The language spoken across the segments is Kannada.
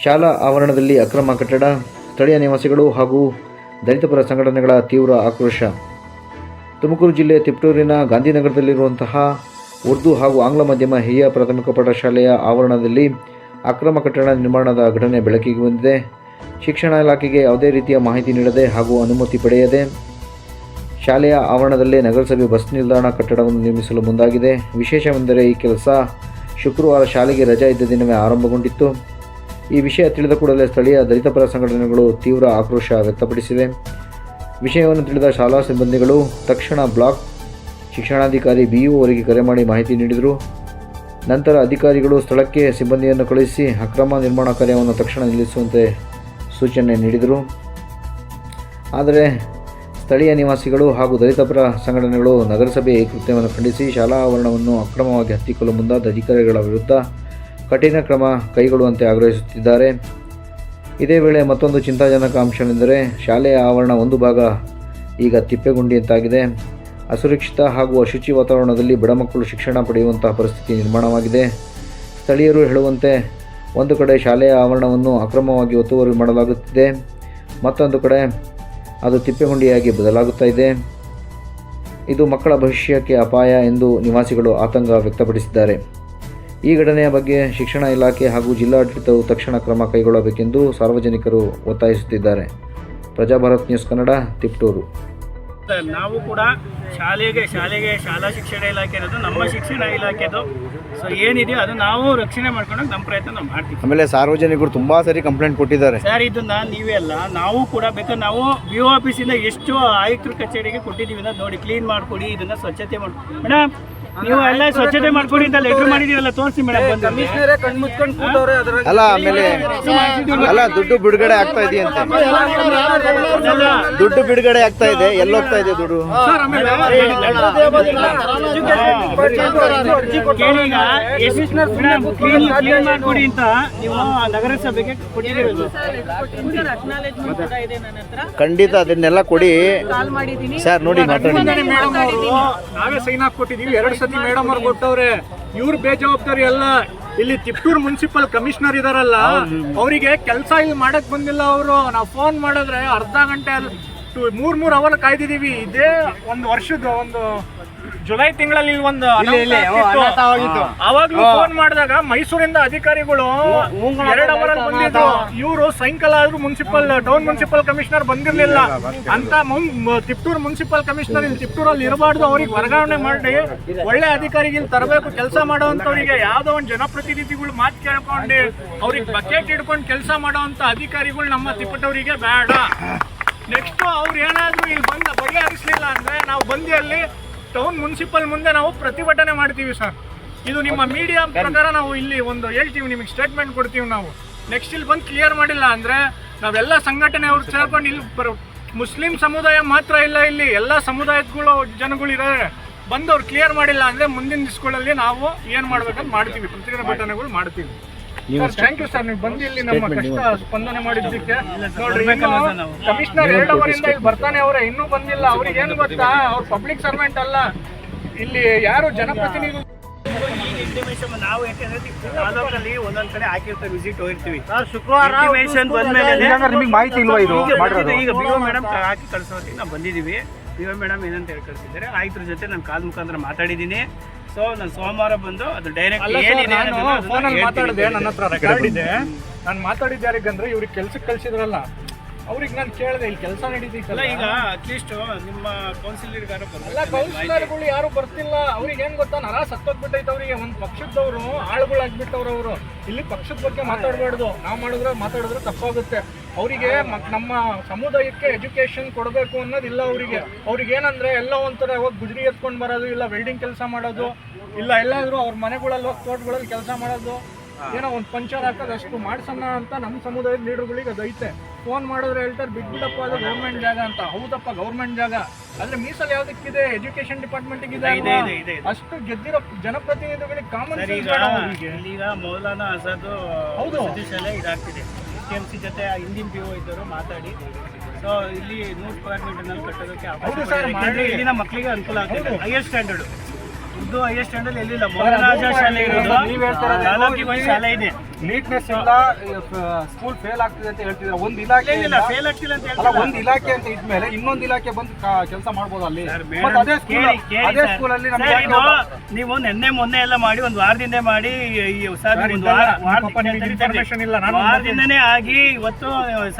ಶಾಲಾ ಆವರಣದಲ್ಲಿ ಅಕ್ರಮ ಕಟ್ಟಡ, ಸ್ಥಳೀಯ ನಿವಾಸಿಗಳು ಹಾಗೂ ದಲಿತ ಪರ ಸಂಘಟನೆಗಳ ತೀವ್ರ ಆಕ್ರೋಶ. ತುಮಕೂರು ಜಿಲ್ಲೆ ತಿಪಟೂರಿನ ಗಾಂಧಿನಗರದಲ್ಲಿರುವಂತಹ ಉರ್ದು ಹಾಗೂ ಆಂಗ್ಲ ಮಾಧ್ಯಮ ಹಿರಿಯ ಪ್ರಾಥಮಿಕ ಪಾಠಶಾಲೆಯ ಆವರಣದಲ್ಲಿ ಅಕ್ರಮ ಕಟ್ಟಡ ನಿರ್ಮಾಣದ ಘಟನೆ ಬೆಳಕಿಗೆ ಬಂದಿದೆ. ಶಿಕ್ಷಣ ಇಲಾಖೆಗೆ ಯಾವುದೇ ರೀತಿಯ ಮಾಹಿತಿ ನೀಡದೆ ಹಾಗೂ ಅನುಮತಿ ಪಡೆಯದೆ ಶಾಲೆಯ ಆವರಣದಲ್ಲೇ ನಗರಸಭೆ ಬಸ್ ನಿಲ್ದಾಣ ಕಟ್ಟಡವನ್ನು ನಿರ್ಮಿಸಲು ಮುಂದಾಗಿದೆ. ವಿಶೇಷವೆಂದರೆ ಈ ಕೆಲಸ ಶುಕ್ರವಾರ ಶಾಲೆಗೆ ರಜಾ ಇದ್ದ ದಿನವೇ ಆರಂಭಗೊಂಡಿತ್ತು. ಈ ವಿಷಯ ತಿಳಿದ ಕೂಡಲೇ ಸ್ಥಳೀಯ ದಲಿತ ಪರ ಸಂಘಟನೆಗಳು ತೀವ್ರ ಆಕ್ರೋಶ ವ್ಯಕ್ತಪಡಿಸಿವೆ. ವಿಷಯವನ್ನು ತಿಳಿದ ಶಾಲಾ ಸಿಬ್ಬಂದಿಗಳು ತಕ್ಷಣ ಬ್ಲಾಕ್ ಶಿಕ್ಷಣಾಧಿಕಾರಿ BO ಅವರಿಗೆ ಕರೆ ಮಾಡಿ ಮಾಹಿತಿ ನೀಡಿದರು. ನಂತರ ಅಧಿಕಾರಿಗಳು ಸ್ಥಳಕ್ಕೆ ಸಿಬ್ಬಂದಿಯನ್ನು ಕಳುಹಿಸಿ ಅಕ್ರಮ ನಿರ್ಮಾಣ ಕಾರ್ಯವನ್ನು ತಕ್ಷಣ ನಿಲ್ಲಿಸುವಂತೆ ಸೂಚನೆ ನೀಡಿದರು. ಆದರೆ ಸ್ಥಳೀಯ ನಿವಾಸಿಗಳು ಹಾಗೂ ದಲಿತ ಪರ ಸಂಘಟನೆಗಳು ನಗರಸಭೆ ಈ ಕೃತ್ಯವನ್ನು ಖಂಡಿಸಿ ಶಾಲಾ ಆವರಣವನ್ನು ಅಕ್ರಮವಾಗಿ ಹತ್ತಿಕ್ಕಲು ಮುಂದಾದ ಅಧಿಕಾರಿಗಳ ವಿರುದ್ಧ ಕಠಿಣ ಕ್ರಮ ಕೈಗೊಳ್ಳುವಂತೆ ಆಗ್ರಹಿಸುತ್ತಿದ್ದಾರೆ. ಇದೇ ವೇಳೆ ಮತ್ತೊಂದು ಚಿಂತಾಜನಕ ಅಂಶವೆಂದರೆ ಶಾಲೆಯ ಆವರಣ ಒಂದು ಭಾಗ ಈಗ ತಿಪ್ಪೆಗುಂಡಿಯಂತಾಗಿದೆ. ಅಸುರಕ್ಷಿತ ಹಾಗೂ ಅಶುಚಿ ವಾತಾವರಣದಲ್ಲಿ ಬಡ ಮಕ್ಕಳು ಶಿಕ್ಷಣ ಪಡೆಯುವಂತಹ ಪರಿಸ್ಥಿತಿ ನಿರ್ಮಾಣವಾಗಿದೆ. ಸ್ಥಳೀಯರು ಹೇಳುವಂತೆ ಒಂದು ಕಡೆ ಶಾಲೆಯ ಆವರಣವನ್ನು ಅಕ್ರಮವಾಗಿ ಒತ್ತುವರಿ ಮಾಡಲಾಗುತ್ತಿದೆ, ಮತ್ತೊಂದು ಕಡೆ ಅದು ತಿಪ್ಪೆಗುಂಡಿಯಾಗಿ ಬದಲಾಗುತ್ತಾ ಇದೆ. ಇದು ಮಕ್ಕಳ ಭವಿಷ್ಯಕ್ಕೆ ಅಪಾಯ ಎಂದು ನಿವಾಸಿಗಳು ಆತಂಕ ವ್ಯಕ್ತಪಡಿಸಿದ್ದಾರೆ. ಈ ಘಟನೆಯ ಬಗ್ಗೆ ಶಿಕ್ಷಣ ಇಲಾಖೆ ಹಾಗೂ ಜಿಲ್ಲಾಡಳಿತವು ತಕ್ಷಣ ಕ್ರಮ ಕೈಗೊಳ್ಳಬೇಕೆಂದು ಸಾರ್ವಜನಿಕರು ಒತ್ತಾಯಿಸುತ್ತಿದ್ದಾರೆ. ಪ್ರಜಾಭಾರತ್ ನ್ಯೂಸ್ ಕನ್ನಡ, ತಿಪಟೂರು. ನಾವು ಕೂಡ ಶಾಲೆಗೆ ಶಾಲಾ ಶಿಕ್ಷಣ ಇಲಾಖೆ ಇರೋದು ನಮ್ಮ ಶಿಕ್ಷಣ ಇಲಾಖೆದು. ಸೊ ಏನಿದೆಯೋ ಅದು ನಾವು ರಕ್ಷಣೆ ಮಾಡ್ಕೊಂಡು ನಮ್ಮ ಪ್ರಯತ್ನ ನಾವು ಮಾಡ್ತೀವಿ. ಆಮೇಲೆ ಸಾರ್ವಜನಿಕರು ತುಂಬಾ ಸರಿ ಕಂಪ್ಲೇಂಟ್ ಕೊಟ್ಟಿದ್ದಾರೆ ಸರ್. ಇದನ್ನ ನೀವೇ ಅಲ್ಲ, ನಾವು ಕೂಡ ಬೇಕಾದ್ರೆ ನಾವು BO ಆಫೀಸಿಂದ ಎಷ್ಟು ಆಯುಕ್ತರ ಕಚೇರಿಗೆ ಕೊಟ್ಟಿದ್ದೀವಿ ಅಂತ ನೋಡಿ, ಕ್ಲೀನ್ ಮಾಡಿಕೊಡಿ, ಇದನ್ನ ಸ್ವಚ್ಛತೆ ಮಾಡಿ ಮೇಡಮ್. ನೀವು ಎಲ್ಲ ಸ್ವಚ್ಛತೆ ಮಾಡ್ಕೊಡಿ ಅಂತ ಲೆಟರ್ ಮಾಡಿದೀರಲ್ಲ, ತೋರಿಸಿ ಮೇಡಮ್. ಕಮಿಷನರೇ ಕಣ್ಣು ಮುಚ್ಕೊಂಡು ಕೂತವ್ರೆ. ಅಲ್ಲ, ಆಮೇಲೆ ಅಲ್ಲ ದುಡ್ಡು ಬಿಡುಗಡೆ ಆಗ್ತಾ ಇದೆಯಂತೆ. ದುಡ್ಡು ಬಿಡುಗಡೆ ಆಗ್ತಾ ಇದೆ, ಎಲ್ಲೋಗ್ತಾ ಇದೆ ದುಡ್ಡು? ಕ್ಲೀನ್ ಮಾಡ್ಕೊಡಿ ಅಂತ ನೀವು ನಗರಸಭೆಗೆ ಕೊಟ್ಟಿದ್ದೀರಲ್ಲ. ಖಂಡಿತ ಅದನ್ನೆಲ್ಲ ಕೊಡಿ ಸರ್. ನೋಡಿ ನಾವೇ ಸೈನ್ ಹಾಕೊಟ್ಟಿದೀವಿ. 2 ಸತಿ ಮೇಡಮ್ ಅವ್ರು ಕೊಟ್ಟವ್ರೆ. ಇವ್ರು ಬೇಜವಾಬ್ದಾರಿ ಅಲ್ಲ. ಇಲ್ಲಿ ತಿಪಟೂರು ಮುನ್ಸಿಪಲ್ ಕಮಿಷನರ್ ಇದಾರಲ್ಲ, ಅವರಿಗೆ ಕೆಲಸ ಇಲ್ಲಿ ಮಾಡಕ್ ಬಂದಿಲ್ಲ. ಅವರು ನಾವು ಫೋನ್ ಮಾಡಿದ್ರೆ ಅರ್ಧ ಗಂಟೆ 3 ಅವರ್ ಕಾಯ್ದಿದೀವಿ. ಇದೇ ಒಂದು ವರ್ಷದ ಒಂದು ಜುಲೈ ತಿಂಗಳಲ್ಲಿ ಒಂದು ಅವಾಗ್ಲೂ ಫೋನ್ ಮಾಡಿದಾಗ ಮೈಸೂರಿಂದ ಅಧಿಕಾರಿಗಳು 2 ಅವರಲ್ಲಿ ಬಂದಿದ್ರು. ಇವರು ಸಾಯಂಕಾಲ ಆದ್ರೂ ಟೌನ್ ಮುನ್ಸಿಪಲ್ ಕಮಿಷನರ್ ಬಂದಿರ್ಲಿಲ್ಲ ಅಂತ ತಿಪಟೂರು ಮುನ್ಸಿಪಲ್ ಕಮಿಷನರ್ ಇಲ್ಲಿ ತಿಪಟೂರಲ್ಲಿ ಇರಬಾರ್ದು, ಅವ್ರಿಗೆ ವರ್ಗಾವಣೆ ಮಾಡಿ ಒಳ್ಳೆ ಅಧಿಕಾರಿಗಳು ತರಬೇಕು. ಕೆಲಸ ಮಾಡೋವಂಥವ್ರಿಗೆ ಯಾವ್ದೋ ಒಂದು ಜನಪ್ರತಿನಿಧಿಗಳು ಮಾತು ಕೇಳ್ಕೊಂಡು ಅವ್ರಿಗೆ ಬಕೆಟ್ ಹಿಡ್ಕೊಂಡು ಕೆಲಸ ಮಾಡೋವಂಥ ಅಧಿಕಾರಿಗಳು ನಮ್ಮ ತಿಪಟೂರಿಗೆ ಬೇಡ. ನೆಕ್ಸ್ಟ್ ಅವ್ರು ಏನಾದ್ರು ಇಲ್ಲಿ ಬಗೆಹರಿಸಲಿಲ್ಲ ಅಂದ್ರೆ ನಾವು ಬಂದು ಅಲ್ಲಿ ಟೌನ್ ಮುನ್ಸಿಪಲ್ ಮುಂದೆ ನಾವು ಪ್ರತಿಭಟನೆ ಮಾಡ್ತೀವಿ ಸರ್. ಇದು ನಿಮ್ಮ ಮೀಡಿಯಾ ಪ್ರಕಾರ ನಾವು ಇಲ್ಲಿ ಒಂದು ಹೇಳ್ತೀವಿ, ನಿಮಗೆ ಸ್ಟೇಟ್ಮೆಂಟ್ ಕೊಡ್ತೀವಿ ನಾವು. ನೆಕ್ಸ್ಟ್ ಇಲ್ಲಿ ಬಂದು ಕ್ಲಿಯರ್ ಮಾಡಿಲ್ಲ ಅಂದರೆ ನಾವೆಲ್ಲ ಸಂಘಟನೆ ಅವ್ರು ಸೇರ್ಕೊಂಡು ಇಲ್ಲಿ ಮುಸ್ಲಿಂ ಸಮುದಾಯ ಮಾತ್ರ ಇಲ್ಲ, ಇಲ್ಲಿ ಎಲ್ಲ ಸಮುದಾಯಗಳು ಜನಗಳು ಇದ್ದಾರೆ. ಬಂದು ಅವ್ರು ಕ್ಲಿಯರ್ ಮಾಡಿಲ್ಲ ಅಂದರೆ ಮುಂದಿನ ದಿವಸಗಳಲ್ಲಿ ನಾವು ಏನು ಮಾಡ್ಬೇಕಂತ ಮಾಡ್ತೀವಿ, ಪ್ರತಿಭಟನೆಗಳು ಮಾಡ್ತೀವಿ. ಥ್ಯಾಂಕ್ ಯು ಸರ್, ನೀವು ಬಂದು ಇಲ್ಲಿ ನಮ್ಮ ಕಷ್ಟ ಸ್ಪಂದನೆ ಮಾಡಿದ್ದಕ್ಕೆ. ನೋಡ್ರಿ, ಕಮಿಷನರ್ 2 ಅವರಿಂದ ಇಲ್ಲಿ ಬರ್ತಾನೆ ಅವರೇ, ಇನ್ನೂ ಬಂದಿಲ್ಲ. ಅವ್ರಿಗೆ ಏನು ಗೊತ್ತಾ, ಅವ್ರು ಪಬ್ಲಿಕ್ ಸರ್ವೆಂಟ್ ಅಲ್ಲ, ಇಲ್ಲಿ ಯಾರು ಜನಪ್ರತಿನಿಧಿ. ನಾವು ಯಾಕಂದ್ರೆ ತಾಲೂಕಲ್ಲಿ ಒಂದೊಂದ್ ಕಡೆ ಹಾಕಿರ್ತೀವಿ, ವಿಸಿಟ್ ಹೋಗಿರ್ತೀವಿ. ಶುಕ್ರವಾರ ಬಂದ್ಮೇಲೆ ನಿಮಗೆ ಮಾಹಿತಿ ಇಲ್ವಾ? ಇದು ಈಗ BO ಮೇಡಮ್ ಹಾಕಿ ಕಳ್ಸೋದಕ್ಕೆ ನಾವು ಬಂದಿದ್ದೀವಿ. BO ಮೇಡಮ್ ಏನಂತ ಹೇಳಿ ಕಳಿಸಿದ್ದಾರೆ, ಆಯುಕ್ತರ ಜೊತೆ ನಾನು ಕಾಲ್ ಮುಖಾಂತರ ಮಾತಾಡಿದ್ದೀನಿ. ಸೊ ನಾನು ಸೋಮವಾರ ಬಂದು ಅದು ಡೈರೆಕ್ಟ್ ಫೋನಲ್ಲಿ ಮಾತಾಡಿದೆ, ನನ್ನ ಹತ್ರ ರೆಕಾರ್ಡ್ ಇದೆ. ನಾನು ಮಾತಾಡಿದ್ದೆ ಯಾರಿಗಂದ್ರೆ ಇವ್ರಿಗೆ ಕೆಲ್ಸಕ್ಕೆ ಕಳ್ಸಿದ್ರಲ್ಲ, ಅವ್ರಿಗೆ ನಾನು ಕೇಳಿದೆ ಇಲ್ಲಿ ಕೆಲಸ ನಡೀತಿಲ್ಲ. ಈಗ ಅಟ್ಲೀಸ್ಟ್ ನಿಮ್ಮ ಕೌನ್ಸಿಲರ್ಗಳು ಯಾರು ಬರ್ತಿಲ್ಲ. ಅವ್ರಿಗೆ ಏನ್ ಗೊತ್ತಾ, ನರ ಸತ್ತೋಗ್ಬಿಟ್ಟೈತೆ ಅವ್ರಿಗೆ. ಒಂದು ಪಕ್ಷದವರು ಆಳುಗಳಾಗ್ಬಿಟ್ಟವ್ರು. ಅವರು ಇಲ್ಲಿ ಪಕ್ಷದ ಬಗ್ಗೆ ಮಾತಾಡಬಾರ್ದು, ನಾವು ಮಾತಾಡಿದ್ರೆ ತಪ್ಪಾಗುತ್ತೆ. ಅವರಿಗೆ ನಮ್ಮ ಸಮುದಾಯಕ್ಕೆ ಎಜುಕೇಶನ್ ಕೊಡಬೇಕು ಅನ್ನೋದಿಲ್ಲ ಅವರಿಗೆ. ಅವ್ರಿಗೆ ಏನಂದ್ರೆ ಎಲ್ಲ ಒಂಥರ ಹೋಗಿ ಗುಜರಿ ಎತ್ಕೊಂಡು ಬರೋದು, ಇಲ್ಲ ವೆಲ್ಡಿಂಗ್ ಕೆಲಸ ಮಾಡೋದು, ಇಲ್ಲ ಎಲ್ಲಾದ್ರೂ ಅವ್ರ ಮನೆಗಳಲ್ಲಿ ಹೋಗಿ ತೋಟಗಳಲ್ಲಿ ಕೆಲಸ ಮಾಡೋದು, ಏನೋ ಒಂದು ಪಂಚರ್ ಹಾಕೋದು, ಅಷ್ಟು ಮಾಡ್ಸೋಣ ಅಂತ ನಮ್ಮ ಸಮುದಾಯದ ಲೀಡರ್ಗಳಿಗೆ ಅದೈತೆ. ಫೋನ್ ಮಾಡಿದ್ರೆ ಹೇಳ್ತಾರೆ ಬಿಟ್ಬಿಡಪ್ಪ, ಅದು ಗೌರ್ಮೆಂಟ್ ಜಾಗ ಅಂತ. ಹೌದಪ್ಪ, ಗೌರ್ಮೆಂಟ್ ಜಾಗ, ಆದ್ರೆ ಮೀಸಲು ಯಾವ್ದಕ್ಕಿದೆ? ಎಜುಕೇಶನ್ ಡಿಪಾರ್ಟ್ಮೆಂಟ್ ಇದೆ. ಅಷ್ಟು ಗೆದ್ದಿರೋ ಜನಪ್ರತಿನಿಧಿಗಳಿಗೆ ಕಾಮನ್ ಸೆನ್ಸ್. ಈಗ ಮೌಲಾನಾ ಆಜಾದ್ ಹೌದು ಶಾಲೆ ಇದಾಗ್ತಿದೆ. TMC ಜೊತೆ ಹಿಂದಿನ PO ಇದ್ದರು ಮಾತಾಡಿ, ಸೊ ಇಲ್ಲಿ 100 ಸ್ಕ್ವೇರ್ ಮೀಟರ್ನಲ್ಲಿ ಕಟ್ಟೋದಕ್ಕೆ ಇಲ್ಲಿನ ಮಕ್ಕಳಿಗೆ ಅನುಕೂಲ ಆಗ್ತದೆ. Higher standard Urdu higher standard ಎಲ್ಲಿಲ್ಲ. ಮೌಲಾನಾ ಆಜಾದ್ ಶಾಲೆ ಇರೋದು ತಾಲೂಕಿಗೆ ಒಂದು ಶಾಲೆ ಇದೆ. ನೀಟ್ನೆಸ್ ಇಲ್ಲ, ಸ್ಕೂಲ್ ಫೇಲ್ ಆಗ್ತಿದೆ ಅಂತ ಹೇಳ್ತಿದ್ದಾರೆ. ಒಂದು ಇಲಾಖೆ ಇಲ್ಲ ಫೇಲ್ ಆಗ್ತಿಲ್ಲ ಅಂತ ಅಲ್ಲ, ಹೇಳ್ತಿಲ್ಲ. ಒಂದು ಇಲಾಖೆ ಅಂತ ಇದ್ಮೇಲೆ ಇನ್ನೊಂದು ಇಲಾಖೆ ಬಂದು ಕೆಲಸ ಮಾಡ್ಬೋದು ಅಲ್ಲಿ. ಸರ್, ಮತ್ತೆ ಮೇಡಮ್, ಅದೇ ಕೇಳಿ, ಅದೇ ಸರ್. ಸ್ಕೂಲಲ್ಲಿ ಸರ್, ನಮ್ಗೆ ಇದು ನೀವು ನಿನ್ನೆ ಮೊನ್ನೆ ಎಲ್ಲ ಮಾಡಿ ಒಂದು ವಾರದಿಂದ ಮಾಡಿ ಇನ್ಫಾರ್ಮೇಶನ್ ಇಲ್ಲ. ನಾನು ವಾರದಿಂದನೇ ಆಗಿ ಇವತ್ತು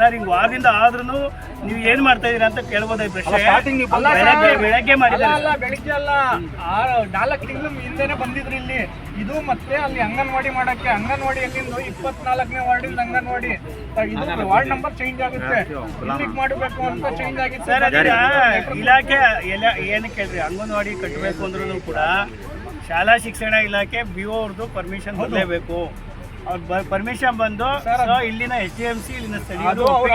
ಸರ್ ಈಗ ವಾರದಿಂದ ಆದ್ರೂ ನೀವು ಏನ್ ಮಾಡ್ತಾ ಇದೀರಾ ಅಂತ ಕೇಳ್ಬೋದ ಪ್ರಶ್ನೆ. ಸ್ಟಾರ್ಟಿಂಗ್ ನೀವು ಅಲ್ಲ ಸರ್, ಬೆಳಗ್ಗೆ ಮಾಡಿದ್ದಾರೆ. ಅಲ್ಲ ಬೆಳಿಗ್ಗೆ ಅಲ್ಲ, 4 ತಿಂಗಳು ಹಿಂದೆನೆ ಬಂದಿದ್ರು ಇಲ್ಲಿ. ಇದು ಮತ್ತೆ ಅಲ್ಲಿ ಅಂಗನವಾಡಿ ಮಾಡಕ್ಕೆ, ಅಂಗನವಾಡಿ ಎಲ್ಲಿಂದ 24ನೇ ವಾರ್ಡಿಂದ ಅಂಗನವಾಡಿ ಇದು ವಾರ್ಡ್ ನಂಬರ್ ಚೇಂಜ್ ಆಗುತ್ತೆ, ಇಲ್ಲಿಗೆ ಮಾಡಬೇಕು ಅಂತ ಚೇಂಜ್ ಆಗಿತ್ತು ಸರ್ ಅದೀಗ ಇಲಾಖೆ ಏನಕ್ಕೆ ಹೇಳ್ರಿ, ಅಂಗನವಾಡಿ ಕಟ್ಟಬೇಕು ಅಂದ್ರೂ ಕೂಡ ಶಾಲಾ ಶಿಕ್ಷಣ ಇಲಾಖೆ BO ಅವ್ರದ್ದು ಪರ್ಮಿಷನ್ ಬರಲೇಬೇಕು. ಅವ್ರ ಪರ್ಮಿಷನ್ ಬಂದು ಇಲ್ಲಿನ HMC ಇಲ್ಲಿನ ಅದು ಅವ್ರ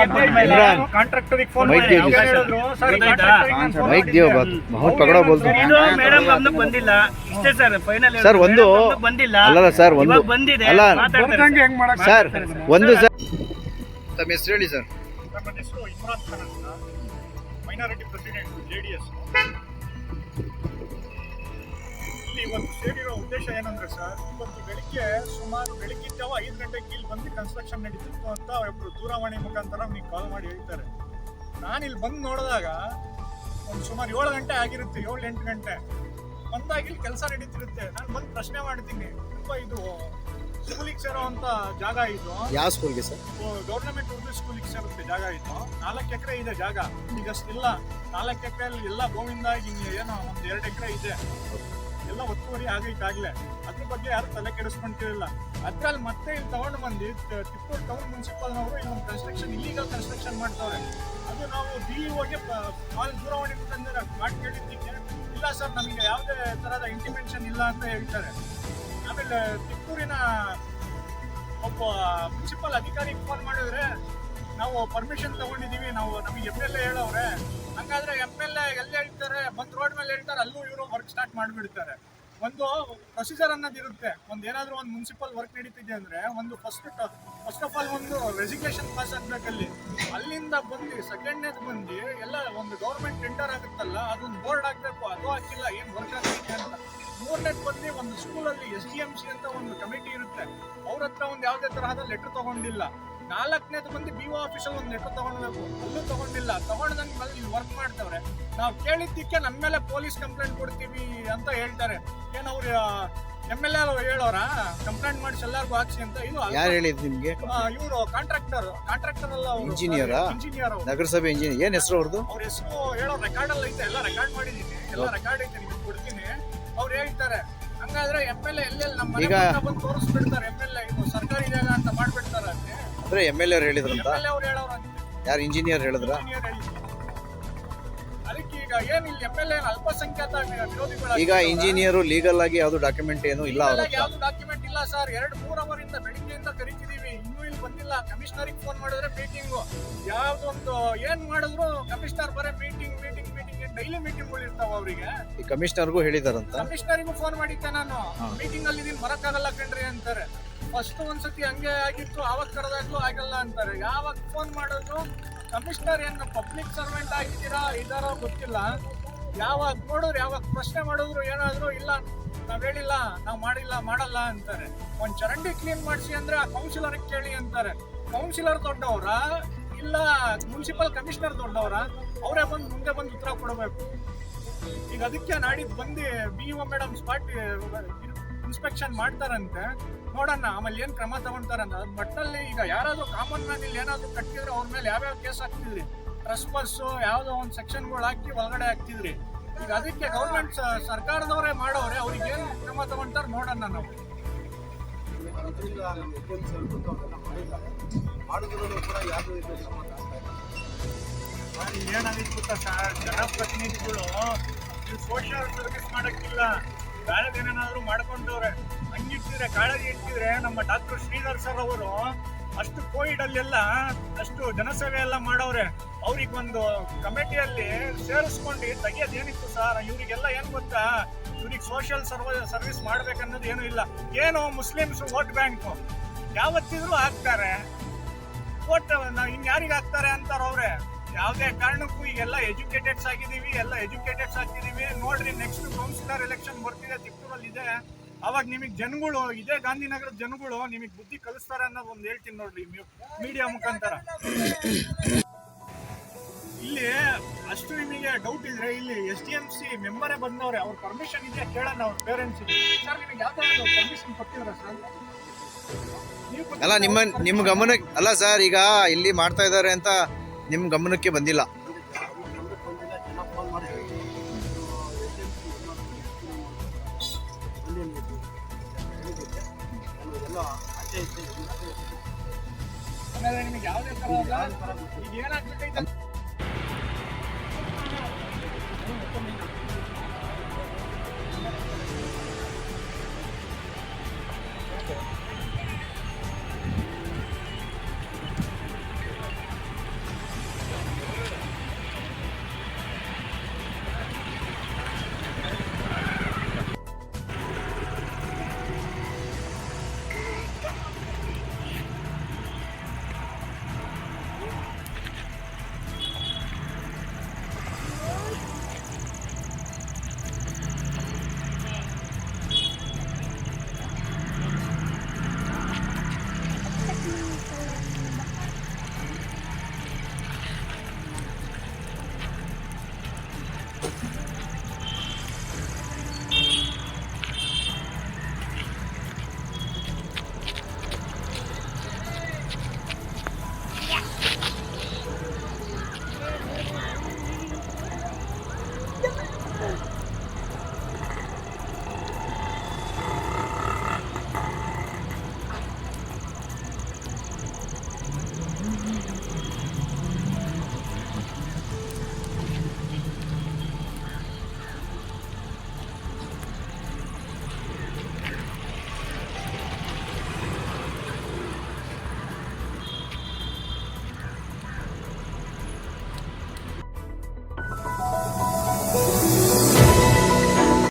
ಕಾಂಟ್ರಾಕ್ಟರಿಗೆ ಫೋನ್ ಮೈಕ್ ಮಾಡಿ ದಿಯೋ ಅವ್ರು ಹೇಳಿದ್ರು, ಸರ್ ಈ ಕಾಂಟ್ರಾಕ್ಟರಿಗೆ ನಾನು ಫೋನ್ ಮೈಕ್ ದಿಯೋ ಮಾಡಿದ್ದೆ. बहुत पकड़ा बोलते ಇದು ಮೇಡಮ್ ಗಮನಕ್ಕೆ ಬಂದಿಲ್ಲ ಇಷ್ಟೇ ಸರ್. ಫೈನಲ್ ಸರ್ ಒಂದು ಬಂದಿಲ್ಲ, ಅಲ್ಲ ಸರ್ ಒಂದು ಇವಾಗ ಬಂದಿದೆ, ಅಲ್ಲ ಮಾತಾಡ್ತಾರೆ ಹೆಂಗ್ ಮಾಡಕ್ ಸರ್ ಒಂದು ಸರ್ ತಮ್ಮ ಹೆಸರು ಹೇಳಿ ಸರ್. ನನ್ನ ಹೆಸರು ಇಮ್ರಾನ್ ಖಾನ್ ಅಂತ, ಮೈನಾರಿಟಿ ಪ್ರೆಸಿಡೆಂಟ್ JDS. ಇಲ್ಲಿ ಇವತ್ತು ಸೇರಿರೋ ಉದ್ದೇಶ ಏನಂದ್ರೆ ಸರ್, ಇವತ್ತು ಬೆಳಿಗ್ಗೆ ಸುಮಾರು ಬೆಳಿಗ್ಗೆ ಜಾವ 5 ಗಂಟೆಗೆ ಇಲ್ಲಿ ಬಂದು ಕನ್ಸ್ಟ್ರಕ್ಷನ್ ನಡೀತಿತ್ತು ಅಂತ ಒಬ್ರು ದೂರವಾಣಿ ಮುಖಾಂತರ ನಮಗೆ ಕಾಲ್ ಮಾಡಿ ಹೇಳ್ತಾರೆ. ನಾನು ಇಲ್ಲಿ ಬಂದು ನೋಡಿದಾಗ ಒಂದು ಸುಮಾರು 7 ಗಂಟೆ ಆಗಿರುತ್ತೆ, 7-8 ಗಂಟೆ ಬಂದಾಗ ಇಲ್ಲಿ ಕೆಲಸ ನಡೀತಿರುತ್ತೆ. ನಾನು ಬಂದು ಪ್ರಶ್ನೆ ಮಾಡ್ತೀನಿ, ತುಂಬ ಇದು ಸ್ಕೂಲಿಗೆ ಸೇರೋವಂಥ ಜಾಗ ಇದು, ಯಾವ ಸ್ಕೂಲ್ಗೆ ಸರ್? ಗೌರ್ಮೆಂಟ್ ಉರ್ದು ಸ್ಕೂಲಿಗೆ ಸೇರುತ್ತೆ ಜಾಗ ಇದು. 4 ಎಕರೆ ಇದೆ ಜಾಗ, ಈಗಷ್ಟಿಲ್ಲ. 4 ಎಕರೆಯಲ್ಲಿ ಎಲ್ಲ ಗೋವಿಂದ ಏನೋ ಒಂದು 2 ಎಕರೆ ಇದೆ, ಎಲ್ಲ ಒತ್ತುವರಿ ಆಗೈತಾಗ್ಲೇ. ಅದ್ರ ಬಗ್ಗೆ ಯಾರು ತಲೆ ಕೆಡಿಸ್ಕೊಂತಿರಲಿಲ್ಲ. ಅದ್ರಲ್ಲಿ ಮತ್ತೆ ಇಲ್ಲಿ ತಗೊಂಡು ಬಂದು ತಿಪ್ಪೂರು ಟೌನ್ ಮುನ್ಸಿಪಲ್ನವರು ಇಲ್ಲೊಂದು ಕನ್ಸ್ಟ್ರಕ್ಷನ್, ಇಲ್ಲಿಗಲ್ ಕನ್ಸ್ಟ್ರಕ್ಷನ್ ಮಾಡ್ತವ್ರೆ. ಅದು ನಾವು BEOಗೆ ಕಾಲ್ ದೂರವಾಣಿ ಮುಖಾಂತರ ಮಾಡಿ ಕೇಳಿದ್ದಕ್ಕೆ, ಇಲ್ಲ ಸರ್ ನಮಗೆ ಯಾವುದೇ ಥರದ ಇಂಟಿಮೇಷನ್ ಇಲ್ಲ ಅಂತ ಹೇಳ್ತಾರೆ. ಆಮೇಲೆ ತಿಪ್ಪೂರಿನ ಒಬ್ಬ ಮುನ್ಸಿಪಲ್ ಅಧಿಕಾರಿಗೆ ಫೋನ್ ಮಾಡಿದ್ರೆ, ನಾವು ಪರ್ಮಿಷನ್ ತಗೊಂಡಿದ್ದೀವಿ, ನಾವು ನಮಗೆ MLA ಹೇಳೋರೆ. ಹಂಗಾದ್ರೆ MLA ಎಲ್ಲಿ ಹೇಳ್ತಾರೆ, ಬಂದು ರೋಡ್ ಮೇಲೆ ಹೇಳ್ತಾರೆ, ಅಲ್ಲೂ ಇವರು ವರ್ಕ್ ಸ್ಟಾರ್ಟ್ ಮಾಡಿಬಿಡ್ತಾರೆ. ಒಂದು ಪ್ರೊಸೀಜರ್ ಅನ್ನೋದಿರುತ್ತೆ. ಒಂದು ಏನಾದರೂ ಒಂದು ಮುನ್ಸಿಪಲ್ ವರ್ಕ್ ನಡೀತಿದೆ ಅಂದರೆ ಒಂದು ಫಸ್ಟ್ ಆಫ್ ಆಲ್ ಒಂದು ರೆಸಿಗ್ನೇಷನ್ ಪಾಸ್ ಆಗಬೇಕಲ್ಲಿ. ಅಲ್ಲಿಂದ ಬಂದು ಸೆಕೆಂಡ್ನೇದು ಬಂದು ಎಲ್ಲ ಒಂದು ಗೌರ್ಮೆಂಟ್ ಟೆಂಡರ್ ಆಗುತ್ತಲ್ಲ, ಅದೊಂದು ಬೋರ್ಡ್ ಆಗಬೇಕು, ಅದು ಹಾಕಿಲ್ಲ, ಏನು ವರ್ಕ್ ಆಗ್ತಿದೆ ಅಂತ. 3ನೇದು ಬಂದು ಒಂದು ಸ್ಕೂಲಲ್ಲಿ SDMC ಅಂತ ಒಂದು ಕಮಿಟಿ ಇರುತ್ತೆ, ಅವ್ರ ಹತ್ರ ಒಂದು ಯಾವುದೇ ತರಹದ ಲೆಟರ್ ತಗೊಂಡಿಲ್ಲ. 4ನೇದು ಬಂದು BO ಆಫೀಸಲ್ಲಿ ಒಂದು ಲೆಟರ್ ತಗೊಳ್ಬೇಕು, ಅಲ್ಲೂ ತಗೊಂಡಿಲ್ಲ. ತಗೊಂಡಂಗೆ ಮೇಲೆ ಇಲ್ಲಿ ವರ್ಕ್ ಮಾಡ್ತವ್ರೆ. ನಾವು ಕೇಳಿದ್ದಕ್ಕೆ ನಮ್ಮ ಮೇಲೆ ಪೊಲೀಸ್ ಕಂಪ್ಲೇಂಟ್ ಕೊಡ್ತೀವಿ ಅಂತ ಹೇಳ್ತಾರೆ. ಏನು ಅವ್ರು MLA ಹೇಳೋರ ಕಂಪ್ಲೇಂಟ್ ಮಾಡಿಸಿ ಎಲ್ಲರಿಗೂ ಹಾಕ್ಸಿ ಅಂತ? ಇದು ಯಾರು ಹೇಳಿದ್ ನಿಮ್ಗೆ? ಇವರು ಕಾಂಟ್ರಾಕ್ಟರ್ ಅಲ್ಲ, ಇಂಜಿನಿಯರ್ ಅವರು ನಗರಸಭೆ ಇಂಜಿನಿಯರ್. ಏನ್ ಹೆಸರು ಅವ್ರದ್ದು? ಅವ್ರ ಹೆಸರು ಹೇಳೋ ರೆಕಾರ್ಡ್ ಎಲ್ಲ ಐತೆ, ಎಲ್ಲ ರೆಕಾರ್ಡ್ ಮಾಡಿದೀನಿ, ಎಲ್ಲ ರೆಕಾರ್ಡ್ ಐತೆ, ನಿಮ್ಗೆ ಕೊಡ್ತೀನಿ. ಅವ್ರು ಹೇಳ್ತಾರೆ. ಹಂಗಾದ್ರೆ MLA ಎಲ್ಲೆಲ್ಲಿ ನಮ್ಮ ಈಗ ಬಂದು ತೋರಿಸ್ಬಿಡ್ತಾರೆ, MLA ಇದು ಸರ್ಕಾರಿ ಜಾಗ ಅಂತ ಮಾಡ್ಬಿಡ್ತಾರೆ ಅಂತೆ. ಅಂದ್ರೆ MLA ಅವ್ರು ಹೇಳಿದ್ರಂತ? MLA ಅವ್ರು ಹೇಳೋರಂತೆ, ಯಾರು ಇಂಜಿನಿಯರ್ ಹೇಳಿದ್ರ? ಇಂಜಿನಿಯರ್ ಹೇಳಿದ್ರು. ಅದಕ್ಕೆ ಈಗ ಏನ್ ಇಲ್ಲಿ MLA ಅಲ್ಪಸಂಖ್ಯಾತ ವಿರೋಧಿಗಳು. ಈಗ ಇಂಜಿನಿಯರ್ ಲೀಗಲ್ ಆಗಿ ಯಾವ್ದು ಡಾಕ್ಯುಮೆಂಟ್ ಏನು ಇಲ್ಲ ಅವ್ರ ಹತ್ರ? ಯಾವ್ದು ಡಾಕ್ಯುಮೆಂಟ್ ಇಲ್ಲ ಸರ್. 2-3 ಅವರಿಂದ ಬೆಳಿಗ್ಗೆಯಿಂದ ಕರಿತಿದೀವಿ, ಇನ್ನೂ ಇಲ್ಲಿ ಬಂದಿಲ್ಲ. ಕಮಿಷನರಿಗೆ ಫೋನ್ ಮಾಡಿದ್ರೆ ಮೀಟಿಂಗು, ಯಾವ್ದೊಂದು ಏನ್ ಮಾಡಿದ್ರು ಕಮಿಷನರ್ ಬರೇ ಮೀಟಿಂಗ್ ಡೈಲಿ ಮೀಟಿಂಗ್ಗಳು ಇರ್ತಾವ ಅವರಿಗೆ. ಈ ಕಮಿಷನರ್ಗೂ ಹೇಳಿದಾರಂತ? ಕಮಿಷನರಿಗೂ ಫೋನ್ ಮಾಡಿದ್ದೆ ನಾನು, ಮೀಟಿಂಗ್ ಅಲ್ಲಿ ಇದೀನಿ ಬರಕ್ಕಾಗಲ್ಲ ಕಣ್ರಿ ಅಂತಾರೆ. ಫಸ್ಟ್ ಒಂದ್ಸತಿ ಹಂಗೆ ಆಗಿತ್ತು, ಆವಾಗ ಕರೆದಾಗ್ಲೂ ಆಗಲ್ಲ ಅಂತಾರೆ. ಯಾವಾಗ ಫೋನ್ ಮಾಡಿದ್ರು ಕಮಿಷನರ್ ಏನು ಪಬ್ಲಿಕ್ ಸರ್ವೆಂಟ್ ಆಗಿದ್ದೀರಾ ಇದಾರೋ ಗೊತ್ತಿಲ್ಲ. ಯಾವಾಗ ನೋಡಿದ್ರು, ಯಾವಾಗ ಪ್ರಶ್ನೆ ಮಾಡಿದ್ರು ಏನಾದ್ರು ಇಲ್ಲ ನಾವ್ ಹೇಳಿಲ್ಲ, ನಾವ್ ಮಾಡಲ್ಲ ಅಂತಾರೆ. ಒಂದ್ ಚರಂಡಿ ಕ್ಲೀನ್ ಮಾಡಿಸಿ ಅಂದ್ರೆ ಆ ಕೌನ್ಸಿಲರ್ಗೆ ಕೇಳಿ ಅಂತಾರೆ. ಕೌನ್ಸಿಲರ್ ದೊಡ್ಡವರ ಇಲ್ಲ ಮುನ್ಸಿಪಲ್ ಕಮಿಷನರ್ ದೊಡ್ಡವರ? ಅವರೇ ಮುಂದೆ ಬಂದು ಉತ್ತರ ಕೊಡಬೇಕು. ಈಗ ಅದಕ್ಕೆ ನಾಡಿದ್ದು ಬಂದು BO ಮೇಡಮ್ ಸ್ಪಾಟ್ ಇನ್ಸ್ಪೆಕ್ಷನ್ ಮಾಡ್ತಾರಂತೆ, ನೋಡೋಣ ಆಮೇಲೆ ಏನ್ ಕ್ರಮ ತಗೊಂತಾರಂತ. ಬಟ್ಟಲ್ಲಿ ಈಗ ಯಾರಾದ್ರೂ ಕಾಮನ್ ಮ್ಯಾನ್ ಇಲ್ಲಿ ಏನಾದ್ರು ಕಟ್ಟಿದ್ರೆ ಅವ್ರ ಮೇಲೆ ಯಾವ್ಯಾವ ಕೇಸ್ ಹಾಕ್ತಿದ್ರಿ, ಟ್ರೆಸ್ಪಾಸ್ ಯಾವ್ದೋ ಒಂದು ಸೆಕ್ಷನ್ಗಳು ಹಾಕಿ ಒಳಗಡೆ ಹಾಕ್ತಿದ್ರಿ. ಈಗ ಅದಕ್ಕೆ ಗೌರ್ಮೆಂಟ್ ಸರ್ಕಾರದವರೇ ಮಾಡೋರೆ, ಅವ್ರಿಗೆ ಏನ್ ಕ್ರಮ ತಗೊಂತಾರ ನೋಡೋಣ ನಾವು. ಏನಾಗಿತ್ತು ಗೊತ್ತಾ ಸರ್, ಜನಪ್ರತಿನಿಧಿಗಳು ಸೋಷಿಯಲ್ ಸರ್ವಿಸ್ ಮಾಡಕ್ಕಿಲ್ಲ, ಬೇರೆದೇನಾದ್ರು ಮಾಡ್ಕೊಂಡವ್ರೆ. ಹಂಗಿಟ್ಟಿದ್ರೆ ಕಾಳಜಿ ಇಟ್ಟಿದ್ರೆ ನಮ್ಮ ಡಾಕ್ಟರ್ ಶ್ರೀಧರ್ ಸರ್ ಅವರು ಅಷ್ಟು ಕೋವಿಡ್ ಅಲ್ಲೆಲ್ಲ ಅಷ್ಟು ಜನಸೇವೆ ಎಲ್ಲ ಮಾಡವ್ರೆ. ಅವ್ರಿಗೆ ಒಂದು ಕಮಿಟಿಯಲ್ಲಿ ಸೇರಿಸ್ಕೊಂಡು ತೆಗಿಯೋದೇನಿತ್ತು ಸರ್. ಇವರಿಗೆಲ್ಲ ಏನ್ ಗೊತ್ತಾ, ಇವ್ರಿಗೆ ಸೋಷಿಯಲ್ ಸರ್ವಿಸ್ ಮಾಡ್ಬೇಕನ್ನೋದು ಏನೂ ಇಲ್ಲ. ಏನು ಮುಸ್ಲಿಮ್ಸ್ ವೋಟ್ ಬ್ಯಾಂಕು ಯಾವತ್ತಿದ್ರು ಹಾಕ್ತಾರೆ ವೋಟ್, ಇನ್ಯಾರಿಗೆ ಹಾಕ್ತಾರೆ ಅಂತಾರ ಅವ್ರೆ. ಯಾವುದೇ ಕಾರಣಕ್ಕೂ ಈಗೆಲ್ಲ ಎಜುಕೇಟೆಡ್ಸ್ ಆಗಿದ್ದೀವಿ, ಎಲ್ಲ ಎಜುಕೇಟೆಡ್ಸ್ ಆಗ್ತಿದೀವಿ. ನೋಡ್ರಿ ನೆಕ್ಸ್ಟ್ ಕೌನ್ಸಿಲರ್ ಎಲೆಕ್ಷನ್ ಬರ್ತಿದೆ, ತಿಪ್ಪೂರಲ್ಲಿ ಇದೆ. ಅವಾಗ ನಿಮಗೆ ಜನಗಳು ಇದೇ ಗಾಂಧಿನಗರದ ಜನಗಳು ನಿಮಗೆ ಬುದ್ಧಿ ಕಲಿಸ್ತಾರೆ ಅನ್ನೋದು ಒಂದು ಹೇಳ್ತೀನಿ ನೋಡ್ರಿ ಮೀಡಿಯಾ ಮುಖಾಂತರ. ಇಲ್ಲಿ ಅಷ್ಟು ನಿಮಗೆ ಡೌಟ್ ಇದ್ರೆ ಇಲ್ಲಿ SDMC ಮೆಂಬರೇ ಬಂದವ್ರೆ, ಅವ್ರ ಪರ್ಮಿಷನ್ ಇದೆಯಾ ಕೇಳೋಣ ಅವ್ರ ಪೇರೆಂಟ್ಸ್. ಸರ್ ನಿಮಗೆ ಯಾವ ಥರ ಪರ್ಮಿಷನ್ ಕೊಟ್ಟಿದ್ರ ಸರ್? ಅಲ್ಲ ನಿಮ್ಮ ಗಮನಕ್ಕೆ ಅಲ್ಲ ಸರ್, ಈಗ ಇಲ್ಲಿ ಮಾಡ್ತಾ ಇದ್ದಾರೆ ಅಂತ ನಿಮ್ಮ ಗಮನಕ್ಕೆ ಬಂದಿಲ್ಲ. ಆಮೇಲೆ ನಿಮಗೆ ಯಾವುದೇ ಥರ ಈಗ ಏನಾಗ್ಬಿಟ್ಟೈತೆ